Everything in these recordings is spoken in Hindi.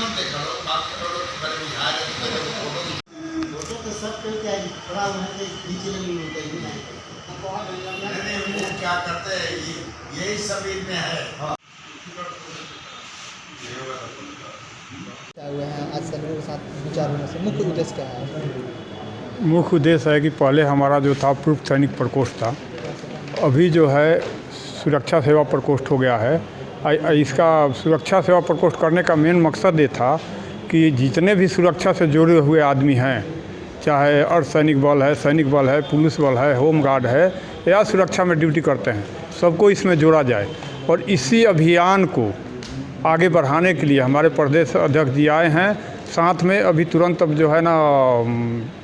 मत देखा लो, बात करो लो, मेरे बुझा रहे थे, मेरे को फोटो तो सब कोई क्या है, थोड़ा वहाँ से नीचे नहीं होता है ना। नहीं, वो क्या करते हैं, यही सब इनमें है। क्या हुआ है आज सैनिकों के साथ विचार होने से मुख्य उद्देश्य क्या है? मुख्य उद्देश्य है कि पहले हमारा जो था पूर्व सैनिक प्रकोष्ठ था, अभी जो है सुरक्षा सेवा प्रकोष्ठ हो गया है। इसका सुरक्षा सेवा प्रकोष्ठ करने का मेन मकसद ये था कि जितने भी सुरक्षा से जुड़े हुए आदमी हैं, चाहे अर्धसैनिक बल है, सैनिक बल है, पुलिस बल है, होम गार्ड है या सुरक्षा में ड्यूटी करते हैं, सबको इसमें जोड़ा जाए। और इसी अभियान को आगे बढ़ाने के लिए हमारे प्रदेश अध्यक्ष जी आए हैं। साथ में अभी तुरंत अब जो है ना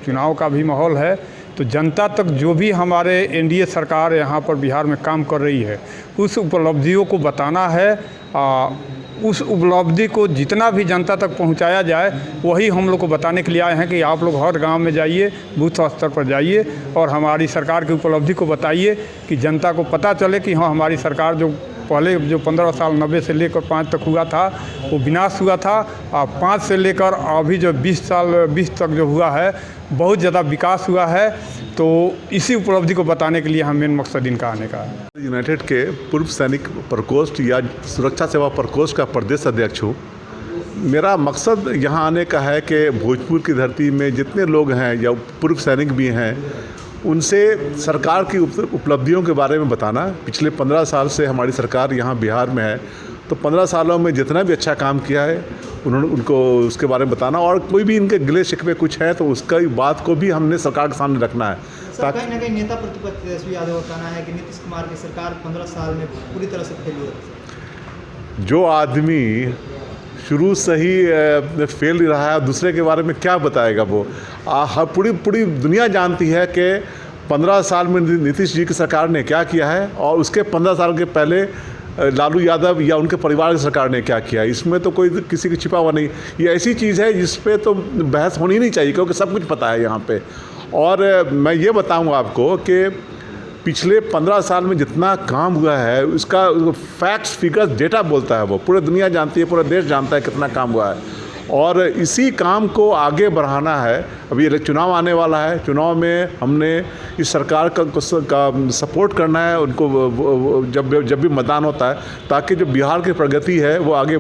चुनाव का भी माहौल है, तो जनता तक जो भी हमारे एनडीए सरकार यहाँ पर बिहार में काम कर रही है, उस उपलब्धियों को बताना है। उस उपलब्धि को जितना भी जनता तक पहुँचाया जाए, वही हम लोग को बताने के लिए आए हैं कि आप लोग हर गांव में जाइए, बूथ स्तर पर जाइए और हमारी सरकार की उपलब्धि को बताइए कि जनता को पता चले कि हाँ, हमारी सरकार जो पहले जो 15 साल 90 से लेकर 5 तक हुआ था वो विनाश हुआ था, और 5 से लेकर अभी जो 20 तक जो हुआ है बहुत ज़्यादा विकास हुआ है। तो इसी उपलब्धि को बताने के लिए हम मेन मकसद इनका आने का है। यूनाइटेड के पूर्व सैनिक प्रकोष्ठ या सुरक्षा सेवा प्रकोष्ठ का प्रदेश अध्यक्ष हूँ। मेरा मकसद यहाँ आने का है कि भोजपुर की धरती में जितने लोग हैं या पूर्व सैनिक भी हैं, उनसे सरकार की उपलब्धियों के बारे में बताना। पिछले 15 साल से हमारी सरकार यहाँ बिहार में है, तो 15 सालों में जितना भी अच्छा काम किया है उनको उसके बारे में बताना, और कोई भी इनके गिले शिकवे कुछ है तो उसका बात को भी हमने सरकार के सामने रखना है। कहीं ना कहीं नेता प्रतिपक्ष तेजस्वी यादव का कहना है कि नीतीश कुमार की सरकार 15 साल में पूरी तरह से फेल है। जो आदमी शुरू से ही फेल रहा है, दूसरे के बारे में क्या बताएगा वो? पूरी दुनिया जानती है कि 15 साल में नीतीश जी की सरकार ने क्या किया है, और उसके 15 साल के पहले लालू यादव या उनके परिवार की सरकार ने क्या किया है। इसमें तो कोई किसी की छिपा हुआ नहीं। ये ऐसी चीज़ है जिस पे तो बहस होनी नहीं चाहिए, क्योंकि सब कुछ पता है यहाँ पे। और मैं ये बताऊँगा आपको कि पिछले 15 साल में जितना काम हुआ है उसका फैक्ट्स, फिगर्स, डेटा बोलता है वो। पूरी दुनिया जानती है, पूरा देश जानता है कितना काम हुआ है, और इसी काम को आगे बढ़ाना है। अभी चुनाव आने वाला है, चुनाव में हमने इस सरकार का सपोर्ट करना है उनको जब भी मतदान होता है, ताकि जो बिहार की प्रगति है वो आगे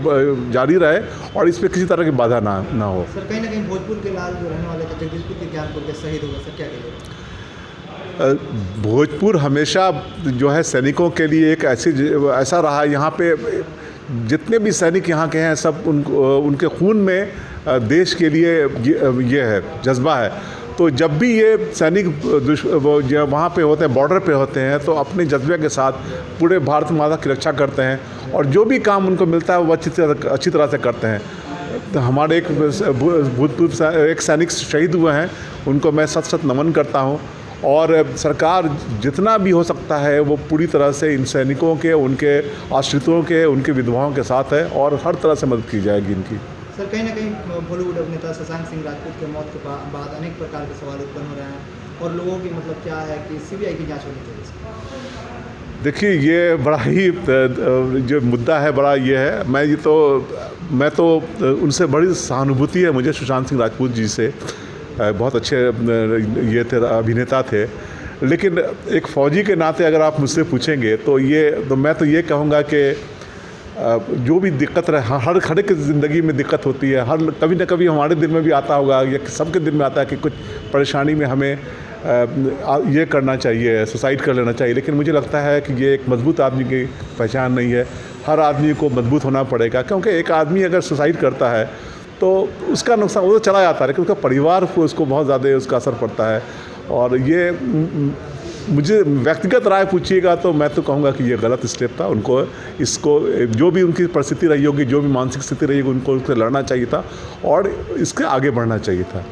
जारी रहे और इस पर किसी तरह की बाधा ना हो। सर कहीं ना कहीं भोजपुर के लाल जो रहने वाले थे जगदीशपुर के ज्ञानपुर के शहीद हो गए, सर क्या कहेंगे? भोजपुर हमेशा जो है सैनिकों के लिए एक ऐसा रहा है। यहाँ पे जितने भी सैनिक यहाँ के हैं, सब उनके खून में देश के लिए ये है, जज्बा है। तो जब भी ये सैनिक वहाँ पे होते हैं, बॉर्डर पे होते हैं, तो अपने जज्बे के साथ पूरे भारत माता की रक्षा करते हैं, और जो भी काम उनको मिलता है वो अच्छी तरह से करते हैं। तो हमारे एक भूतपूर्व एक सैनिक शहीद हुए हैं, उनको मैं सत नमन करता हूँ। और सरकार जितना भी हो सकता है वो पूरी तरह से इन सैनिकों के, उनके आश्रितों के, उनके विधवाओं के साथ है, और हर तरह से मदद की जाएगी इनकी। सर कहीं ना कहीं बॉलीवुड अभिनेता शशांक सिंह राजपूत के मौत के बाद अनेक प्रकार के सवाल उत्पन्न हो रहे हैं, और लोगों की मतलब क्या है कि सीबीआई की जांच होनी चाहिए। देखिए, ये बड़ा ही जो मुद्दा है, बड़ा ये है। मैं तो उनसे बड़ी सहानुभूति है मुझे, सुशांत सिंह राजपूत जी से। बहुत अच्छे ये थे, अभिनेता थे। लेकिन एक फ़ौजी के नाते अगर आप मुझसे पूछेंगे तो मैं तो ये कहूँगा कि जो भी दिक्कत रहे, हर खड़े की ज़िंदगी में दिक्कत होती है, कभी ना कभी हमारे दिल में भी आता होगा, या सबके दिल में आता है कि कुछ परेशानी में हमें ये करना चाहिए, सुसाइड कर लेना चाहिए। लेकिन मुझे लगता है कि ये एक मजबूत आदमी की पहचान नहीं है। हर आदमी को मजबूत होना पड़ेगा, क्योंकि एक आदमी अगर सुसाइड करता है तो उसका नुकसान वो तो चला जाता है, लेकिन उसका परिवार को उसको बहुत ज़्यादा उसका असर पड़ता है। और ये मुझे व्यक्तिगत राय पूछिएगा तो मैं तो कहूँगा कि ये गलत स्टेप था। उनको इसको जो भी उनकी परिस्थिति रही होगी, जो भी मानसिक स्थिति रही होगी, उनको उससे लड़ना चाहिए था और इसके आगे बढ़ना चाहिए था।